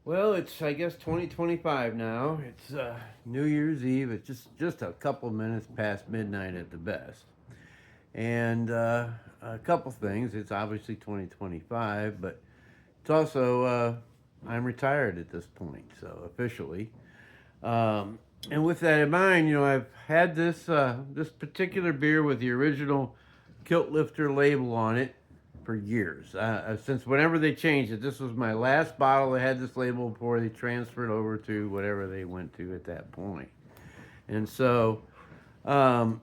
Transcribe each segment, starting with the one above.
Well, it's I guess 2025 now. It's New Year's Eve. It's just a couple minutes past midnight at the best. And a couple things. It's obviously 2025, but it's also I'm retired at this point, so officially. Um, and with that in mind, I've had this particular beer with the original Kilt Lifter label on it for years. Since whenever they changed it, this was my last bottle that had this label before they transferred over to whatever they went to at that point. And so um,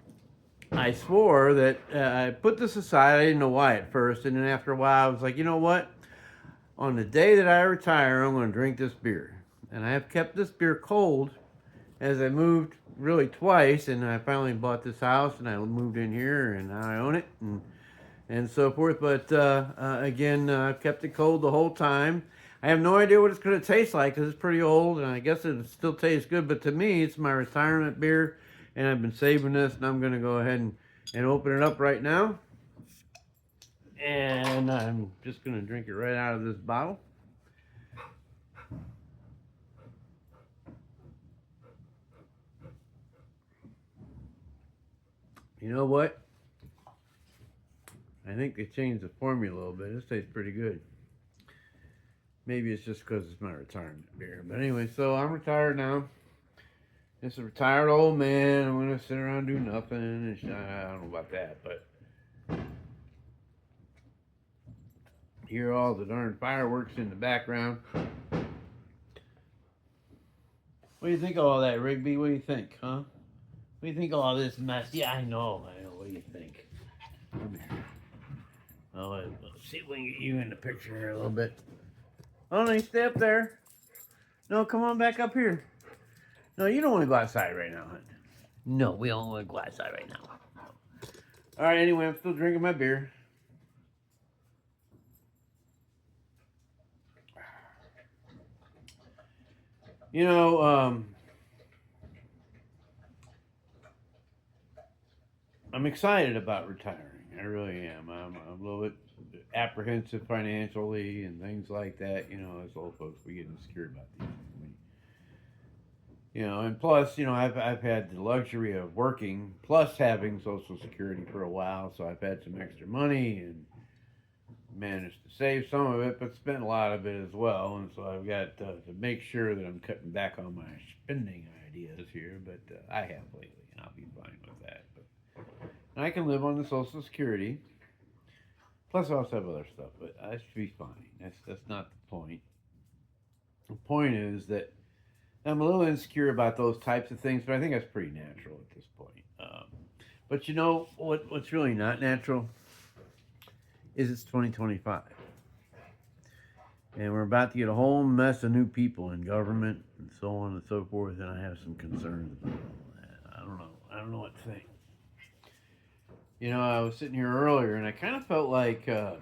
I swore that I put this aside. I didn't know why at first, and then after a while, I was like, you know what? On the day that I retire, I'm going to drink this beer. And I have kept this beer cold as I moved really twice, and I finally bought this house, and I moved in here, and now I own it, and so forth. But again, I've kept it cold the whole time. I have no idea what it's going to taste like because it's pretty old, and I guess it still tastes good. But to me, it's my retirement beer, and I've been saving this, and I'm going to go ahead and open it up right now. And I'm just going to drink it right out of this bottle. You know what? I think they changed the formula a little bit. This tastes pretty good. Maybe it's just because it's my retirement beer. But anyway, so I'm retired now. Just a retired old man. I'm going to sit around and do nothing. And I don't know about that, but hear all the darn fireworks in the background. What do you think of all that, Rigby? What do you think, huh? What do you think of all this mess? Yeah, I know. What do you think? Come here. Oh, let's see if we can get you in the picture here a little bit. Oh, no, stay up there. No, come on back up here. No, you don't want to go outside right now, hun. No, we don't want to go outside right now. All right, anyway, I'm still drinking my beer. You know, I'm excited about retiring. I really am. I'm a little bit apprehensive financially and things like that. As old folks, we get insecure about these things. And plus, I've had the luxury of working plus having Social Security for a while, so I've had some extra money and managed to save some of it, but spent a lot of it as well. And so I've got to make sure that I'm cutting back on my spending ideas here, but I have lately, and I'll be fine with that. But I can live on the Social Security. Plus, I also have other stuff, but I should be fine. That's not the point. The point is that I'm a little insecure about those types of things, but I think that's pretty natural at this point. But you know what's really not natural is it's 2025. And we're about to get a whole mess of new people in government and so on and so forth, and I have some concerns about all that. I don't know. I don't know what to think. I was sitting here earlier, and I kind of felt like there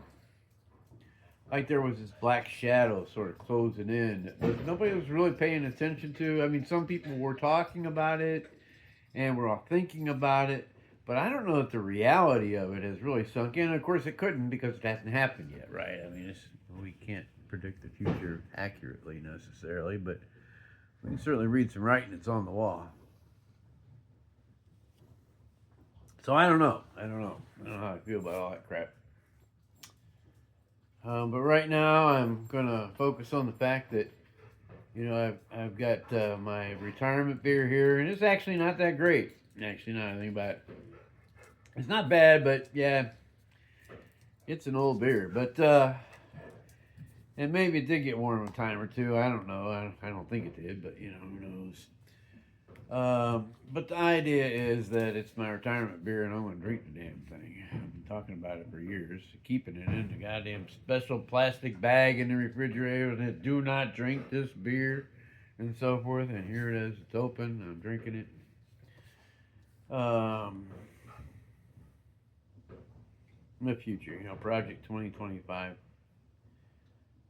was this black shadow sort of closing in that nobody was really paying attention to. I mean, some people were talking about it, and we're all thinking about it, but I don't know if the reality of it has really sunk in. Of course, it couldn't because it hasn't happened yet, right? I mean, we can't predict the future accurately necessarily, but we can certainly read some writing that's on the wall. So I don't know. I don't know how I feel about all that crap. But right now, I'm gonna focus on the fact that I've got my retirement beer here, and it's actually not that great. Actually, now I think about it, it's not bad, but yeah, it's an old beer. But and maybe it did get warm a time or two. I don't know. I don't think it did, but who knows? But the idea is that it's my retirement beer, and I'm going to drink the damn thing. I've been talking about it for years, keeping it in the goddamn special plastic bag in the refrigerator that do not drink this beer, and so forth. And here it is. It's open. I'm drinking it. In the future, Project 2025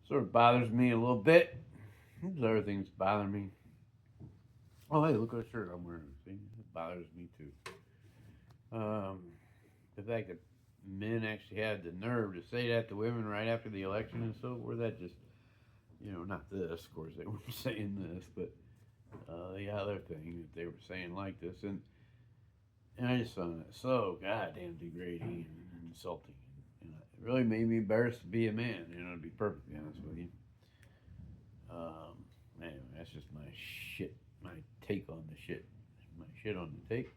sort of bothers me a little bit. There's other things bother me. Oh, hey, look what shirt I'm wearing. See, it bothers me too. The fact that men actually had the nerve to say that to women right after the election and so forth, not this, of course, they weren't saying this, but the other thing that they were saying like this. And I just found it so goddamn degrading and insulting. And it really made me embarrassed to be a man, to be perfectly honest with you. Anyway, that's just my shit, my take on the shit. My shit on the take.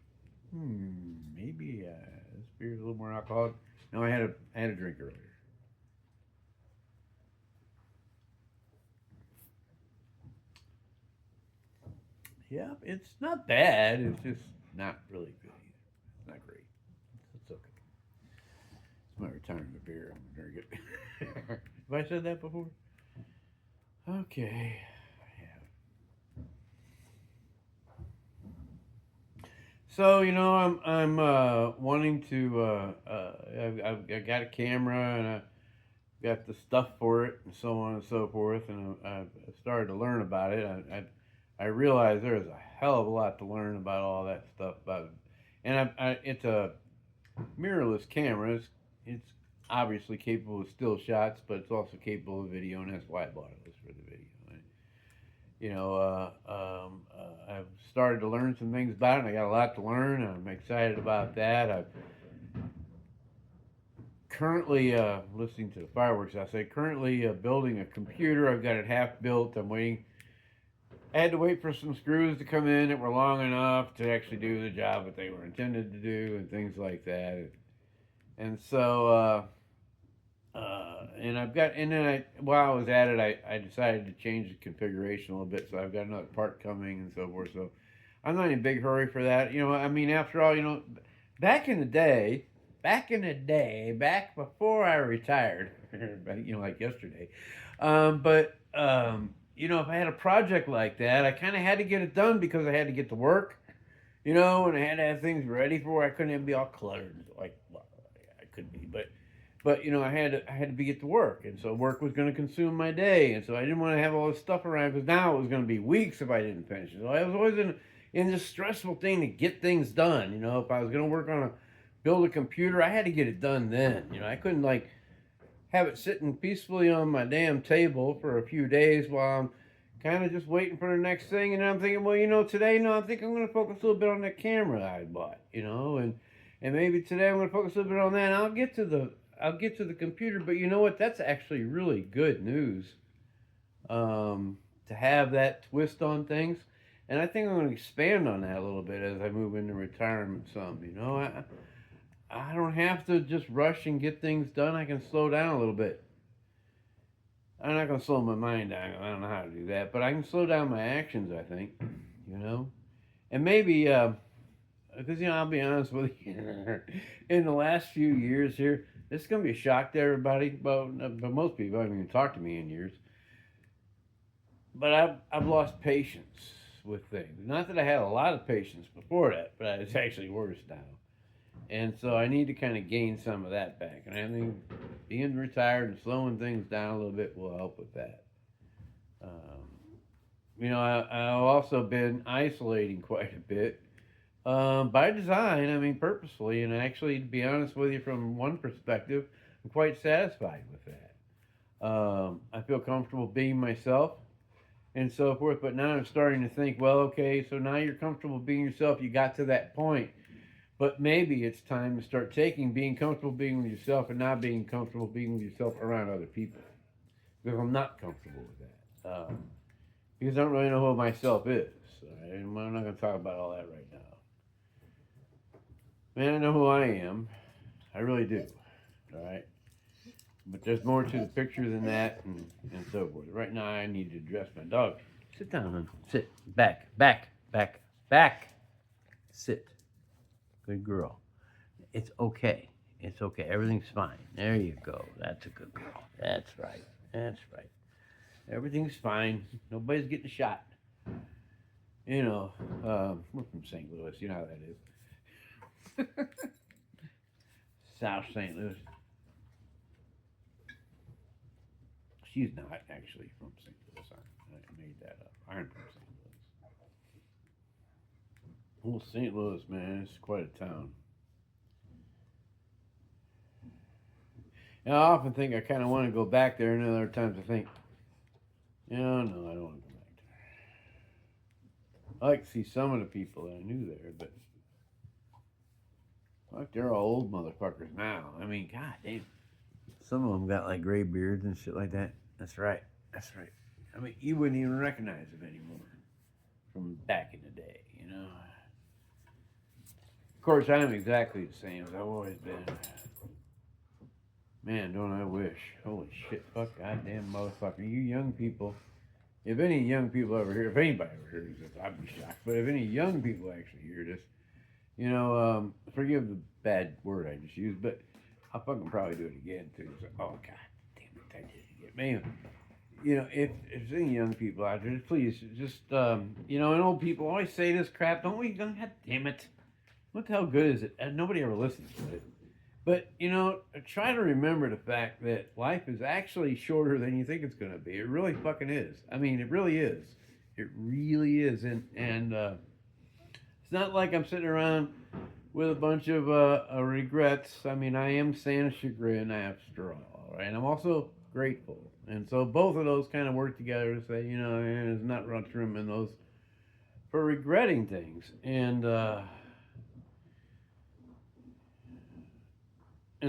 Maybe this beer's a little more alcoholic. No, I had a drink earlier. Yeah, it's not bad. It's just not really good either. It's not great. It's okay. It's my retirement beer. I'm very good. Have I said that before? Okay. So I'm wanting to. I've got a camera and I got the stuff for it and so on and so forth, and I've started to learn about it. I realize there's a hell of a lot to learn about all that stuff about it. And it's a mirrorless camera. It's obviously capable of still shots, but it's also capable of video, and that's why I bought it, was for the video. I've started to learn some things about it, and I got a lot to learn, and I'm excited about that. I'm currently listening to the fireworks. I say currently building a computer. I've got it half built. I'm waiting. I had to wait for some screws to come in that were long enough to actually do the job that they were intended to do, and things like that. And so, while I was at it, I decided to change the configuration a little bit. So I've got another part coming and so forth. So I'm not in a big hurry for that. After all, back in the day, back before I retired, like yesterday. If I had a project like that, I kind of had to get it done because I had to get to work, and I had to have things ready for it. I couldn't be all cluttered like, well, I could be, but I had to be get to work, and so work was going to consume my day, and so I didn't want to have all this stuff around because now it was going to be weeks if I didn't finish it. So I was always in this stressful thing to get things done. If I was going to work on build a computer, I had to get it done then. I couldn't have it sitting peacefully on my damn table for a few days while I'm kind of just waiting for the next thing. And I'm thinking, well, today, I think I'm going to focus a little bit on that camera I bought, and maybe today I'm going to focus a little bit on that. And I'll get to the computer, but you know what? That's actually really good news, to have that twist on things. And I think I'm going to expand on that a little bit as I move into retirement some, I don't have to just rush and get things done. I can slow down a little bit. I'm not going to slow my mind down. I don't know how to do that. But I can slow down my actions, I think. And maybe, because, I'll be honest with you, in the last few years here, this is going to be a shock to everybody. But most people haven't even talked to me in years. But I've lost patience with things. Not that I had a lot of patience before that, but it's actually worse now. And so I need to kind of gain some of that back. And I think being retired and slowing things down a little bit will help with that. I've also been isolating quite a bit by design, purposefully. And actually, to be honest with you, from one perspective, I'm quite satisfied with that. I feel comfortable being myself and so forth. But now I'm starting to think, well, okay, so now you're comfortable being yourself. You got to that point. But maybe it's time to start being comfortable being with yourself and not being comfortable being with yourself around other people. Because I'm not comfortable with that. Because I don't really know who myself is. I'm not going to talk about all that right now. Man, I know who I am. I really do. All right? But there's more to the picture than that and so forth. Right now, I need to dress my dog. Sit down, hon. Sit. Back. Sit. Good girl. It's okay. It's okay. Everything's fine. There you go. That's a good girl. That's right. Everything's fine. Nobody's getting shot. We're from St. Louis. You know how that is. South St. Louis. She's not actually from St. Louis. I made that up. I'm from St. Louis. Well, St. Louis, man, it's quite a town. And I often think I kind of want to go back there, and other times I think, No, no, I don't want to go back there. I like to see some of the people that I knew there, but fuck, they're all old motherfuckers now. I mean, god damn. Some of them got like gray beards and shit like that. That's right. That's right. I mean, you wouldn't even recognize them anymore from back in the day, you know. Of course, I'm exactly the same as I've always been. Man, don't I wish. Holy shit, fuck, goddamn motherfucker. You young people, if any young people ever hear, if anybody ever hears this, I'd be shocked. But if any young people actually hear this, you know, forgive the bad word I just used, but I'll fucking probably do it again too. So, oh god damn it, I did it again. Man, you know, if there's any young people out there, please just, you know, and old people always say this crap. Don't we? God damn it. What the hell good is it? And nobody ever listens to it. But, you know, try to remember the fact that life is actually shorter than you think it's going to be. It really fucking is. I mean, it really is. It really is. And it's not like I'm sitting around with a bunch of regrets. I mean, I am saying chagrin after all, right? And I'm also grateful. And so both of those kind of work together to say, you know, there's not much room in those for regretting things. And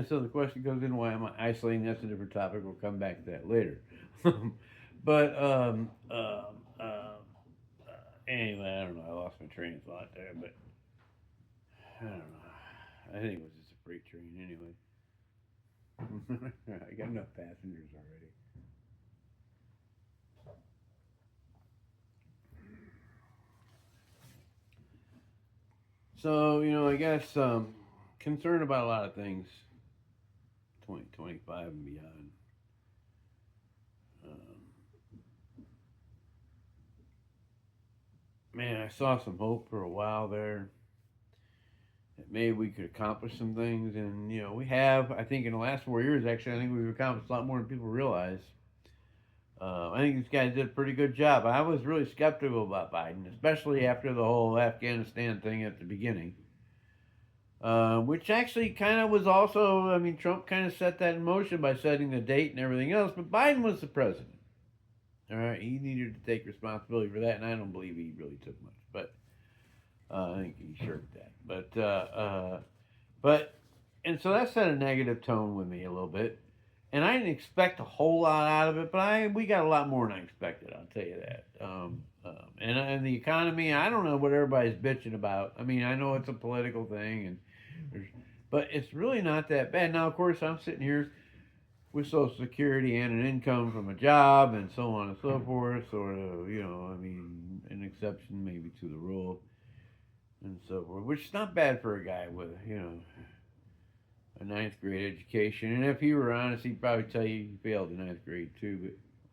so the question goes in, why am I isolating? That's a different topic. We'll come back to that later. but anyway, I don't know. I lost my train of thought there, but I don't know. I think it was just a freight train anyway. I got enough passengers already. So, you know, I guess concerned about a lot of things, 2025 and beyond. Um, Man, I saw some hope for a while there that maybe we could accomplish some things, and you know, we have. I think in the last 4 years, actually, I think we've accomplished a lot more than people realize. I think these guys did a pretty good job. I was really skeptical about Biden, especially after the whole Afghanistan thing at the beginning, which actually kind of was also. I mean, Trump kind of set that in motion by setting the date and everything else, but Biden was the president. All right, he needed to take responsibility for that, and I don't believe he really took much, but I think he shirked that. But, and so that set a negative tone with me a little bit, and I didn't expect a whole lot out of it, but we got a lot more than I expected. I'll tell you that. And the economy, I don't know what everybody's bitching about. I mean, I know it's a political thing, but it's really not that bad. Now, of course, I'm sitting here with Social Security and an income from a job and so on and so forth, sort of, you know, I mean, an exception maybe to the rule and so forth, which is not bad for a guy with, you know, a ninth grade education. And if he were honest, he'd probably tell you he failed the ninth grade too,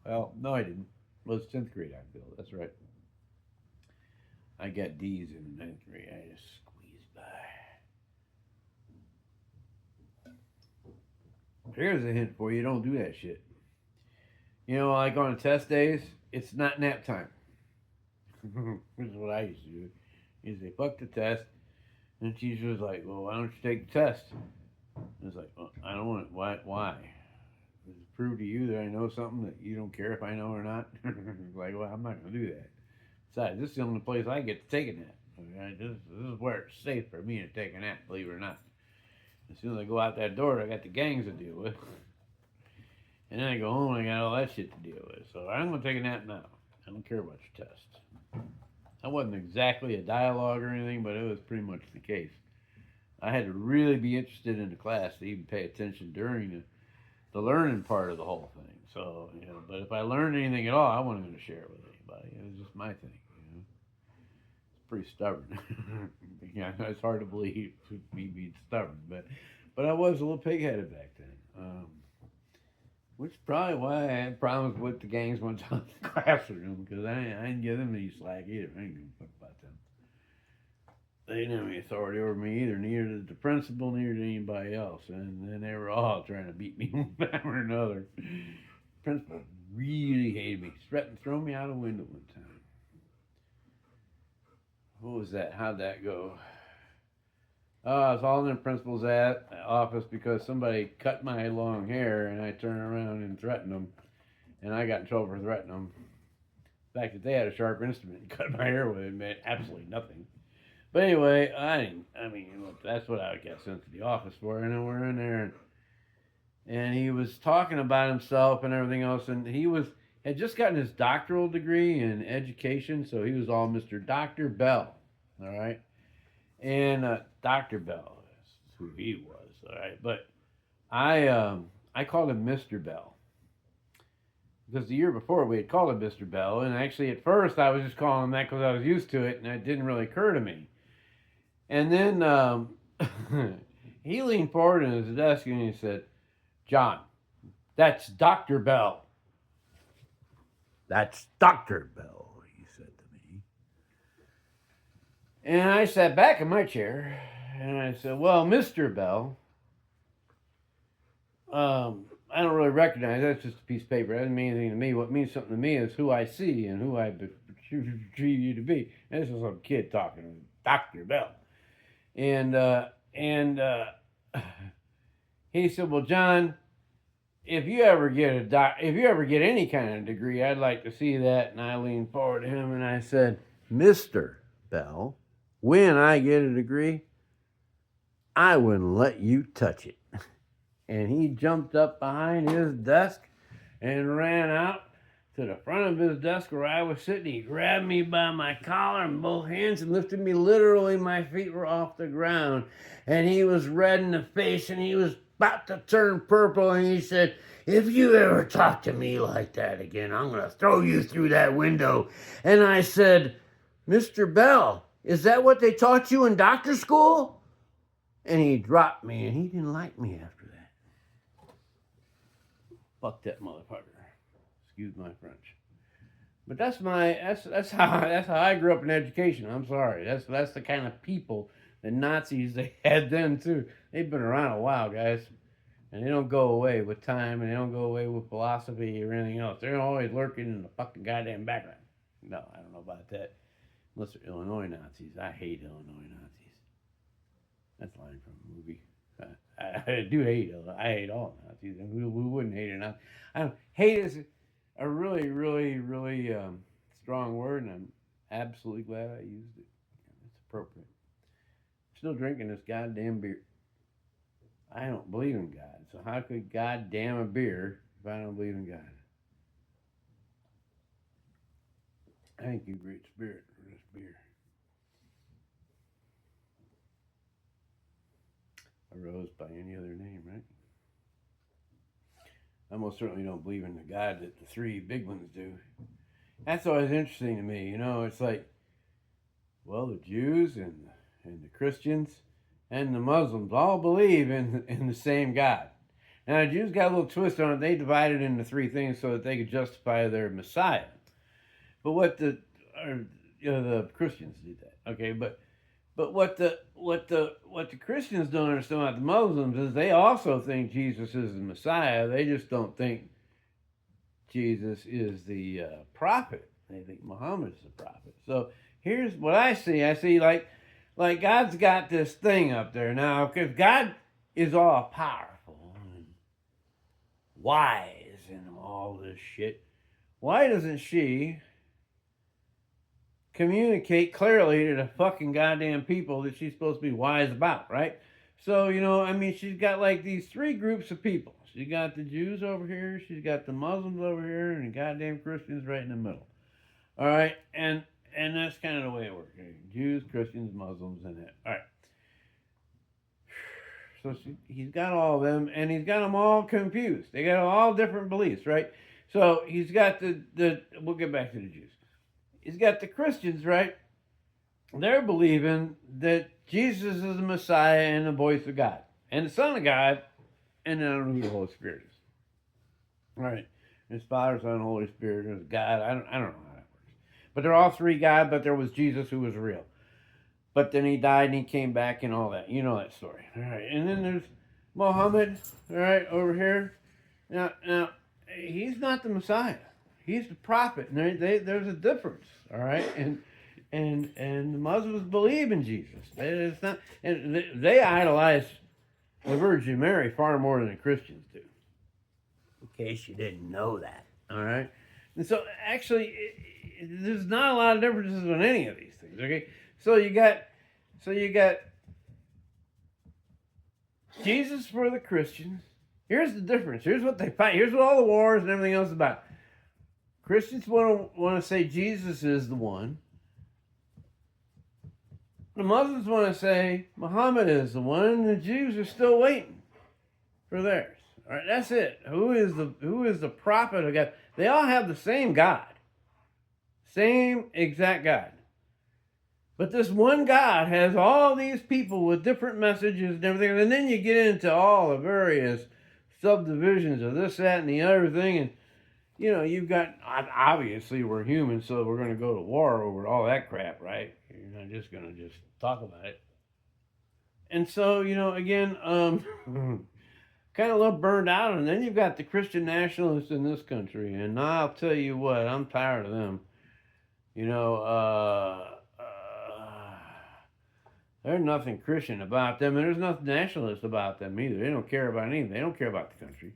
but, well, no, I didn't. Well, it's 10th grade I failed, that's right. I got D's in the ninth grade, I just squeezed by. Here's a hint for you, don't do that shit. You know, like on test days, it's not nap time. This is what I used to do. You say, fuck the test. And the teacher was like, well, why don't you take the test? And it's like, well, I don't want it. Why? Does it prove to you that I know something that you don't care if I know or not? Like, well, I'm not going to do that. Besides, this is the only place I get to take a nap. Okay? This is where it's safe for me to take a nap, believe it or not. As soon as I go out that door, I got the gangs to deal with. And then I go home and I got all that shit to deal with. So I'm going to take a nap now. I don't care about your test. That wasn't exactly a dialogue or anything, but it was pretty much the case. I had to really be interested in the class to even pay attention during the learning part of the whole thing. So, you know, but if I learned anything at all, I wasn't going to share it with anybody. It was just my thing, you know. It's pretty stubborn. Yeah, it's hard to believe me being stubborn, but I was a little pig-headed back then. Which is probably why I had problems with the gangs one time in the classroom, because I didn't give them any slack either. I didn't give a fuck about them. They didn't have any authority over me either, neither did the principal, neither did anybody else. And then they were all trying to beat me one time or another. The principal really hated me. He threatened to throw me out a window one time. What was that? How'd that go? I was all in the principal's office because somebody cut my long hair, and I turned around and threatened them, and I got in trouble for threatening them. The fact that they had a sharp instrument and cut my hair with it meant absolutely nothing. But anyway, that's what I got sent to the office for. And then we're in there, and he was talking about himself and everything else, and had just gotten his doctoral degree in education, so he was all Mr. Dr. Bell, all right? And Dr. Bell is who he was, all right? But I called him Mr. Bell, because the year before we had called him Mr. Bell, and actually at first I was just calling him that because I was used to it, and it didn't really occur to me. And then he leaned forward in his desk and he said, "John, that's Dr. Bell." "That's Dr. Bell," he said to me. And I sat back in my chair and I said, "Well, Mr. Bell, I don't really recognize that's just a piece of paper. That doesn't mean anything to me. What means something to me is who I see and who I perceive you to be." And this is some kid talking, Dr. Bell. And he said, "Well, John, if you ever get any kind of degree, I'd like to see that." And I leaned forward to him and I said, "Mr. Bell, when I get a degree, I wouldn't let you touch it." And he jumped up behind his desk and ran out to the front of his desk where I was sitting. He grabbed me by my collar in both hands and lifted me. Literally, my feet were off the ground. And he was red in the face and he was about to turn purple. And he said, "If you ever talk to me like that again, I'm going to throw you through that window." And I said, "Mr. Bell, is that what they taught you in doctor school?" And he dropped me, and he didn't like me after that. Fuck that motherfucker. Excuse my French. But that's how I grew up in education. I'm sorry. That's the kind of people, the Nazis, they had then too. They've been around a while, guys. And they don't go away with time, and they don't go away with philosophy or anything else. They're always lurking in the fucking goddamn background. No, I don't know about that. Unless they're Illinois Nazis. I hate Illinois Nazis. That's a line from a movie. I do hate. I hate all Nazis. And who wouldn't hate a Nazi? Hate is a really, really, really strong word, and I'm absolutely glad I used it. It's appropriate. I'm still drinking this goddamn beer. I don't believe in God, so how could God damn a beer if I don't believe in God? Thank you, Great Spirit, for this beer. A rose by any other name, right? I most certainly don't believe in the God that the three big ones do. That's always interesting to me. You know, it's like, well, the Jews and the Christians and the Muslims all believe in the same God. Now, the Jews got a little twist on it. They divided into three things so that they could justify their Messiah. But the Christians did that, okay? But what the Christians don't understand about the Muslims is they also think Jesus is the Messiah. They just don't think Jesus is the prophet. They think Muhammad is the prophet. So here's what I see. I see like God's got this thing up there now, because God is all powerful and wise and all this shit. Why doesn't she communicate clearly to the fucking goddamn people that she's supposed to be wise about, right? So, she's got like these three groups of people. She got the Jews over here, she's got the Muslims over here, and the goddamn Christians right in the middle. All right, and that's kind of the way it works. Jews, Christians, Muslims, and that. All right. So he's got all of them, and he's got them all confused. They got all different beliefs, right? So he's got we'll get back to the Jews. He's got the Christians, right? They're believing that Jesus is the Messiah and the voice of God, and the Son of God, and then I don't know who the Holy Spirit is. All right. There's Father, Son, Holy Spirit, there's God. I don't know how that works. But they're all three God, but there was Jesus who was real. But then he died and he came back and all that. You know that story. All right. And then there's Muhammad, all right, over here. Now he's not the Messiah. He's the prophet. And there's a difference, all right? And the Muslims believe in Jesus. It's not, and they idolize the Virgin Mary far more than the Christians do. In case you didn't know that, all right? And so actually, there's not a lot of differences on any of these things. Okay, so you got Jesus for the Christians. Here's the difference. Here's what they fight. Here's what all the wars and everything else is about. Christians want to say Jesus is the one. The Muslims want to say Muhammad is the one, and the Jews are still waiting for theirs. All right, that's it. Who is the prophet of God? They all have the same God, same exact God. But this one God has all these people with different messages and everything, and then you get into all the various subdivisions of this, that, and the other thing, and you've got, obviously we're human, so we're going to go to war over all that crap, right? You're not just going to just talk about it. And so, again, kind of a little burned out. And then you've got the Christian nationalists in this country. And I'll tell you what, I'm tired of them. There's nothing Christian about them, and there's nothing nationalist about them either. They don't care about anything. They don't care about the country.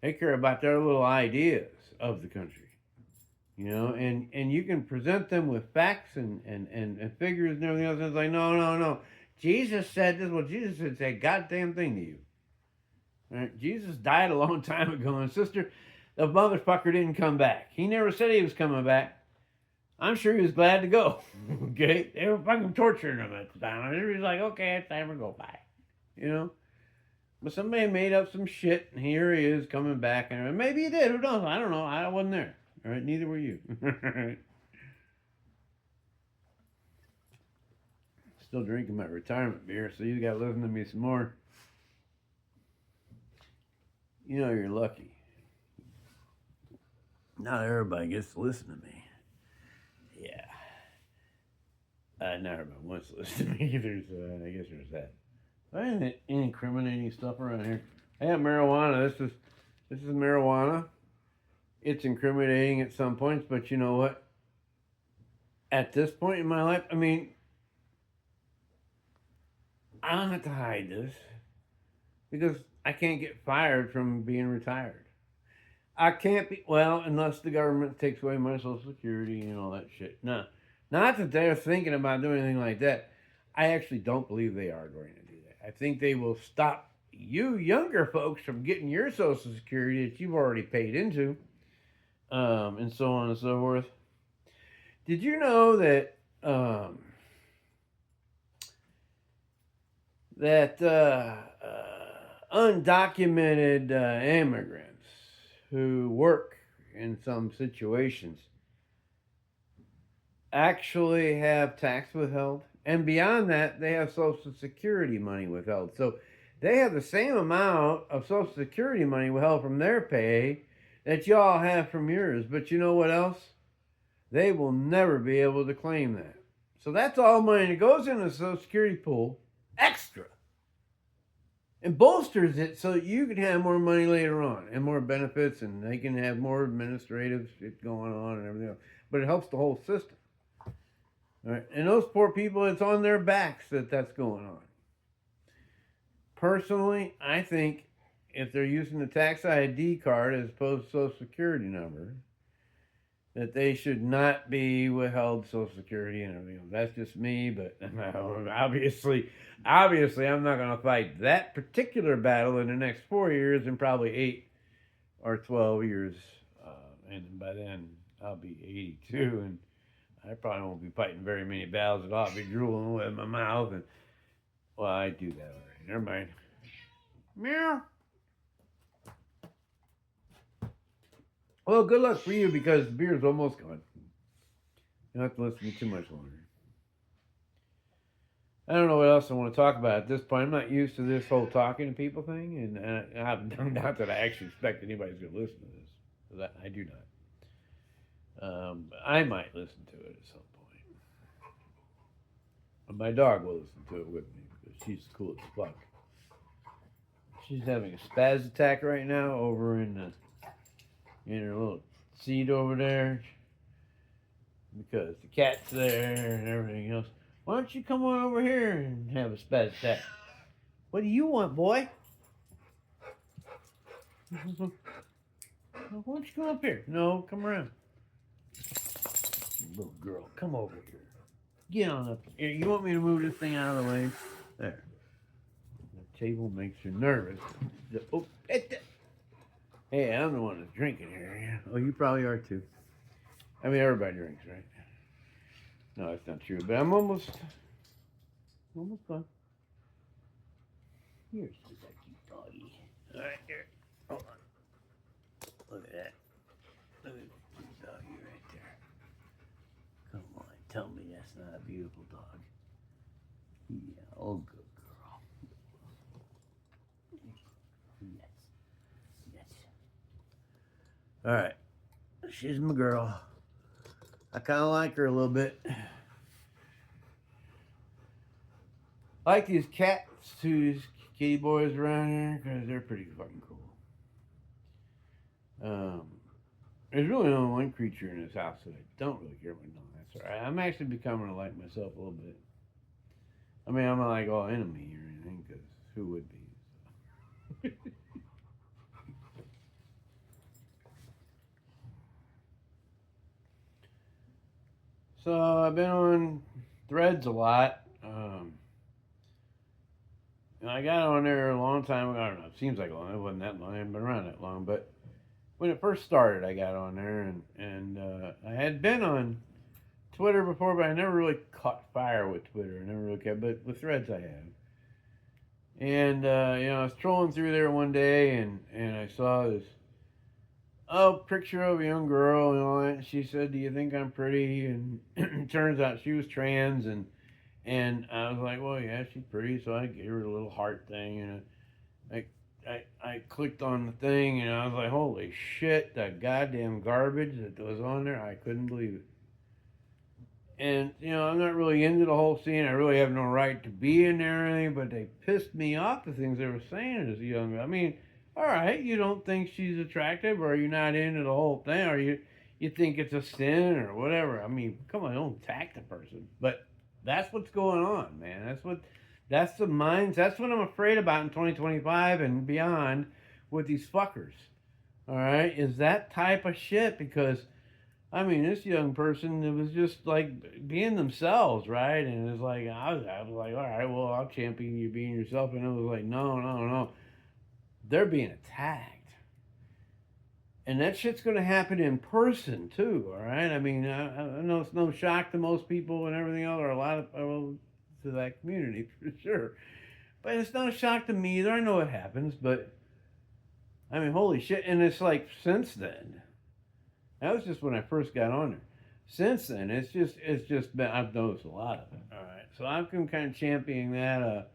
They care about their little ideas of the country, and you can present them with facts and figures and everything else. And it's like, no. Jesus said this. Well, Jesus didn't say a goddamn thing to you. Right? Jesus died a long time ago, and sister, the motherfucker didn't come back. He never said he was coming back. I'm sure he was glad to go. Okay? They were fucking torturing him at the time. And he was like, okay, it's time to go back. But somebody made up some shit, and here he is coming back. And maybe he did. Who knows? I don't know. I wasn't there. All right? Neither were you. Still drinking my retirement beer, so you got to listen to me some more. You're lucky. Not everybody gets to listen to me. Yeah. Not everybody wants to listen to me. I guess there's that. Any incriminating stuff around here? I have marijuana. This is marijuana. It's incriminating at some points, but you know what? At this point in my life, I don't have to hide this because I can't get fired from being retired. I can't be, unless the government takes away my Social Security and all that shit. No, not that they're thinking about doing anything like that. I actually don't believe they are going to do that. I think they will stop you younger folks from getting your Social Security that you've already paid into, and so on and so forth. Did you know that undocumented immigrants who work in some situations actually have tax withheld? And beyond that, they have Social Security money withheld. So they have the same amount of Social Security money withheld from their pay that y'all have from yours. But you know what else? They will never be able to claim that. So that's all money that goes in the Social Security pool, extra, and bolsters it so that you can have more money later on and more benefits, and they can have more administrative shit going on and everything else. But it helps the whole system. All right? And those poor people, it's on their backs that's going on. Personally, I think if they're using the tax ID card as opposed to Social Security number, that they should not be withheld Social Security and everything else. That's just me, but obviously I'm not going to fight that particular battle in the next 4 years and probably 8 or 12 years. And by then I'll be 82, and I probably won't be fighting very many battles at all. I'll be drooling with my mouth, and I do that already. Never mind. Meow. Well, good luck for you because the beer's almost gone. You don't have to listen to me too much longer. I don't know what else I want to talk about at this point. I'm not used to this whole talking to people thing, and not that I actually expect anybody's going to listen to this. Because I do not. I might listen to it at some point. But my dog will listen to it with me because she's cool as fuck. She's having a spaz attack right now over in her little seat over there because the cat's there and everything else. Why don't you come on over here and have a spaz attack? What do you want, boy? Why don't you come up here? No, come around. Little girl, come over here. Get on up here. You want me to move this thing out of the way? There. The table makes you nervous. Oh, hey, I'm the one that's drinking here. Yeah. Oh, you probably are too. I mean, everybody drinks, right? No, that's not true. But I'm almost done. Here's the cute doggy. All right, here. Hold on. Look at that. Look at the doggy right there. Come on, tell me that's not a beautiful dog. Yeah, oh, good girl. Yes. Yes. All right. She's my girl. I kind of like her a little bit. I like these cats too, these kitty boys around here, because they're pretty fucking cool. There's really only one creature in this house that I don't really care about. No, that's all right. I'm actually becoming to like myself a little bit. I mean, I'm not like all enemy or anything, because who would be? So I've been on Threads a lot. And I got on there a long time ago. I don't know. It seems like long. It wasn't that long. I haven't been around that long. But when it first started, I got on there, and I had been on Twitter before, but I never really caught fire with Twitter. I never really kept. But with Threads, I have. And I was trolling through there one day, and I saw this picture of a young girl and all that. She said, "Do you think I'm pretty?" And it turns out she was trans, and I was like, "Well, yeah, she's pretty." So I gave her a little heart thing, and I clicked on the thing, and I was like, "Holy shit, that goddamn garbage that was on there! I couldn't believe it." And I'm not really into the whole scene. I really have no right to be in there or anything, but they pissed me off, the things they were saying as a young girl. I mean, all right, you don't think she's attractive, or you're not into the whole thing, or you think it's a sin or whatever. I mean, come on, don't attack the person. But that's what's going on, man. That's the minds. That's what I'm afraid about in 2025 and beyond with these fuckers. All right, is that type of shit, because I mean, this young person, it was just like being themselves, right? And it was like I was like, all right, well, I'll champion you being yourself, and it was like, no. They're being attacked. And that shit's going to happen in person, too, all right? I mean, I know it's no shock to most people and everything else, or a lot of to that community, for sure. But it's not a shock to me either. I know it happens, but, I mean, holy shit. And it's like, since then, that was just when I first got on there. Since then, it's just been, I've noticed a lot of it, all right? So I'm kind of championing that.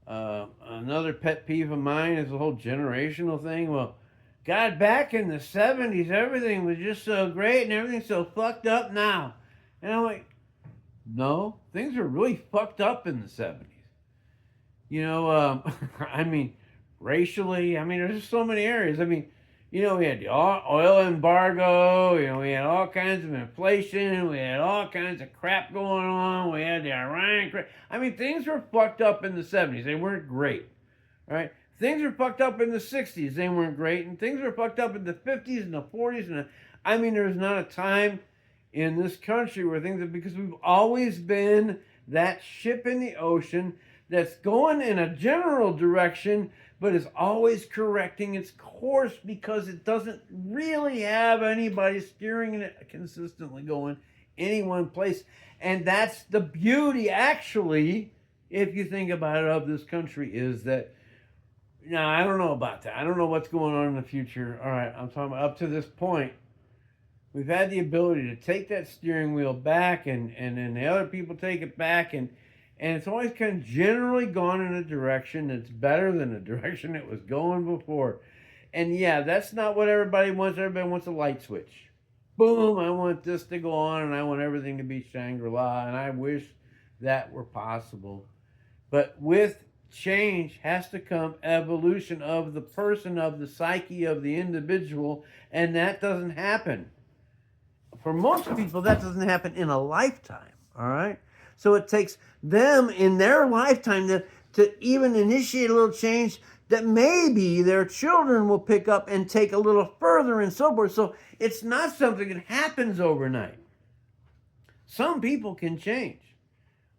Another pet peeve of mine is the whole generational thing. Well, God, back in the 70s, everything was just so great and everything's so fucked up now. And I'm like, no, things are really fucked up in the 70s. I mean, racially, I mean, there's just so many areas. I mean, we had the oil embargo, we had all kinds of inflation, we had all kinds of crap going on, we had the Iran crap. I mean, things were fucked up in the 70s. They weren't great, right? Things were fucked up in the 60s. They weren't great. And things were fucked up in the 50s and the 40s. I mean, there's not a time in this country where because we've always been that ship in the ocean that's going in a general direction, but is always correcting its course because it doesn't really have anybody steering it consistently going any one place. And that's the beauty, actually, if you think about it, of this country, is that, now, I don't know about that. I don't know what's going on in the future. All right, I'm talking about up to this point, we've had the ability to take that steering wheel back, and then the other people take it back, and it's always kind of generally gone in a direction that's better than the direction it was going before. And yeah, that's not what everybody wants. Everybody wants a light switch. Boom, I want this to go on, and I want everything to be Shangri-La, and I wish that were possible. But with change has to come evolution of the person, of the psyche of the individual, and that doesn't happen. For most people, that doesn't happen in a lifetime, all right? So it takes them in their lifetime to even initiate a little change that maybe their children will pick up and take a little further and so forth. So it's not something that happens overnight. Some people can change.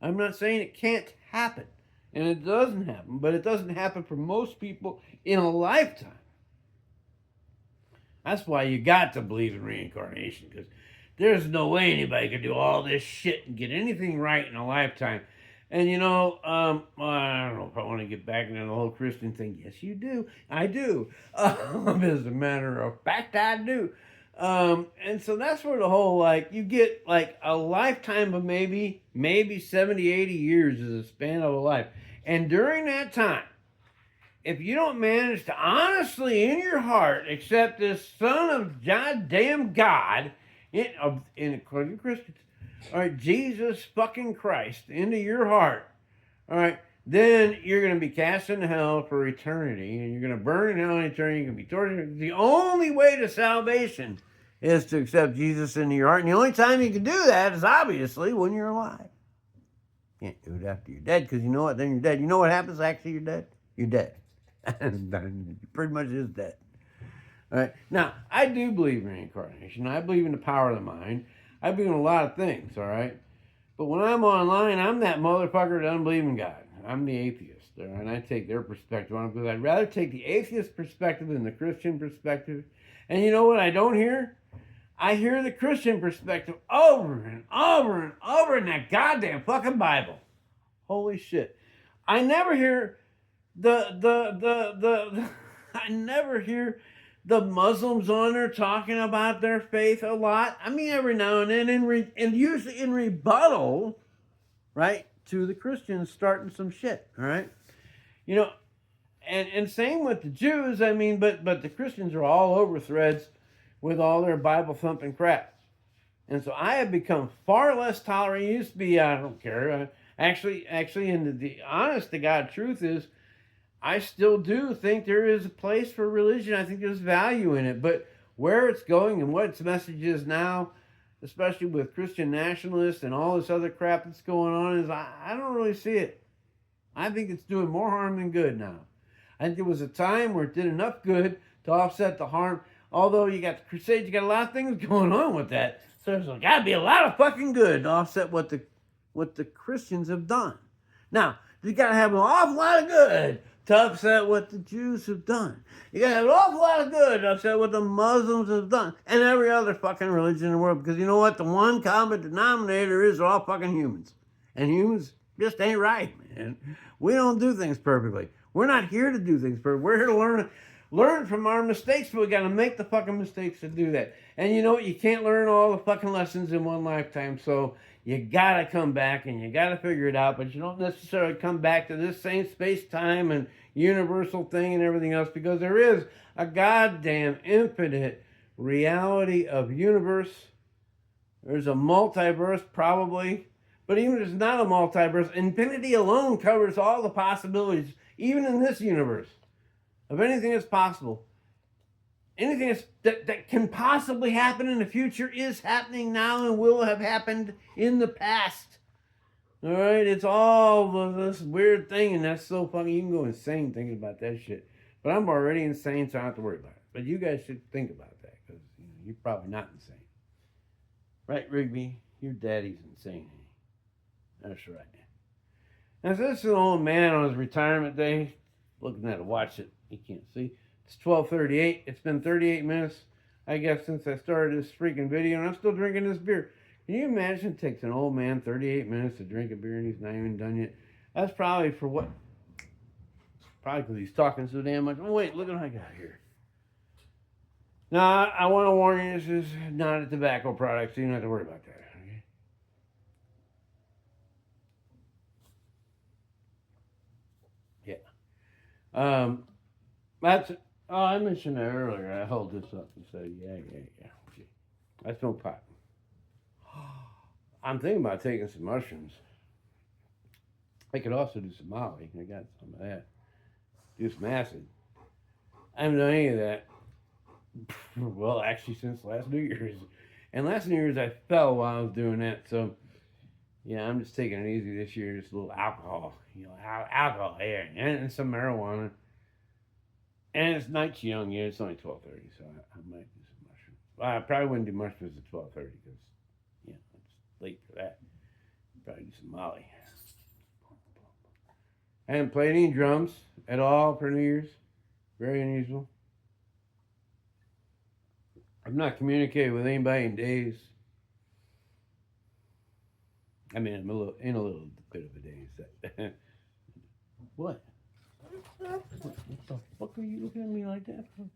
I'm not saying it can't happen. And it doesn't happen, but it doesn't happen for most people in a lifetime. That's why you got to believe in reincarnation, because there's no way anybody could do all this shit and get anything right in a lifetime. And I don't know if I want to get back into the whole Christian thing. Yes, you do. I do. As a matter of fact, I do. And so that's where the whole, like, you get like a lifetime of maybe 70, 80 years is the span of a life. And during that time, if you don't manage to honestly in your heart accept this son of goddamn God, according to Christians, all right, Jesus fucking Christ into your heart, all right, then you're going to be cast into hell for eternity, and you're going to burn in hell in eternity. You're going to be tortured. The only way to salvation is to accept Jesus into your heart, and the only time you can do that is obviously when you're alive. You can't do it after you're dead, because you know what? Then you're dead. You know what happens after you're dead? You're dead. Pretty much is dead. All right. Now, I do believe in reincarnation. I believe in the power of the mind. I believe in a lot of things, all right? But when I'm online, I'm that motherfucker that doesn't believe in God. I'm the atheist, all right? And I take their perspective on it, because I'd rather take the atheist perspective than the Christian perspective. And you know what I don't hear? I hear the Christian perspective over and over and over in that goddamn fucking Bible. Holy shit. I never hear I never hear the Muslims on there talking about their faith a lot. I mean, every now and then, and usually in rebuttal, right, to the Christians starting some shit, all right? You know, and same with the Jews, I mean, but the Christians are all over Threads with all their Bible thumping crap. And so I have become far less tolerant. It used to be, I don't care. Actually, and the honest to God truth is, I still do think there is a place for religion. I think there's value in it. But where it's going and what its message is now, especially with Christian nationalists and all this other crap that's going on, is I don't really see it. I think it's doing more harm than good now. I think there was a time where it did enough good to offset the harm. Although you got the Crusades, you got a lot of things going on with that. So there's got to be a lot of fucking good to offset what the Christians have done. Now, you got to have an awful lot of good to upset what the Jews have done. You got to have an awful lot of good to upset what the Muslims have done. And every other fucking religion in the world. Because you know what? The one common denominator is they're all fucking humans. And humans just ain't right, man. We don't do things perfectly. We're not here to do things perfectly. We're here to learn from our mistakes, but we got to make the fucking mistakes to do that. And you know what? You can't learn all the fucking lessons in one lifetime. So you got to come back and you got to figure it out. But you don't necessarily come back to this same space-time and universal thing and everything else, because there is a goddamn infinite reality of universe. There's a multiverse probably. But even if it's not a multiverse, infinity alone covers all the possibilities, even in this universe, of anything that's possible. Anything that can possibly happen in the future is happening now and will have happened in the past. All right? It's all this weird thing, and that's so funny. You can go insane thinking about that shit. But I'm already insane, so I don't have to worry about it. But you guys should think about that, because you're probably not insane. Right, Rigby? Your daddy's insane. That's right. Now, so this is an old man on his retirement day, looking at a watch that he can't see. It's 12:38. It's been 38 minutes, I guess, since I started this freaking video, and I'm still drinking this beer. Can you imagine it takes an old man 38 minutes to drink a beer and he's not even done yet? That's probably for what? Probably because he's talking so damn much. Oh, wait, look at what I got here. Now, I want to warn you, this is not a tobacco product, so you don't have to worry about that. I mentioned that earlier. I hold this up and say, yeah. I smoke pot. I'm thinking about taking some mushrooms. I could also do some Molly. I got some of that. Do some acid. I haven't done any of that. Well, actually, since last New Year's. And last New Year's, I fell while I was doing that. So, yeah, I'm just taking it easy this year. Just a little alcohol. Alcohol, yeah. And some marijuana. And it's night's young, yeah. It's only 12:30, so I might do some mushrooms. Well, I probably wouldn't do mushrooms at 12:30 because, late for that. Probably do some Molly. I haven't played any drums at all for New Year's. Very unusual. I've not communicated with anybody in days. I mean, I'm in a little bit of a daze. What? What the fuck are you looking at me like that for?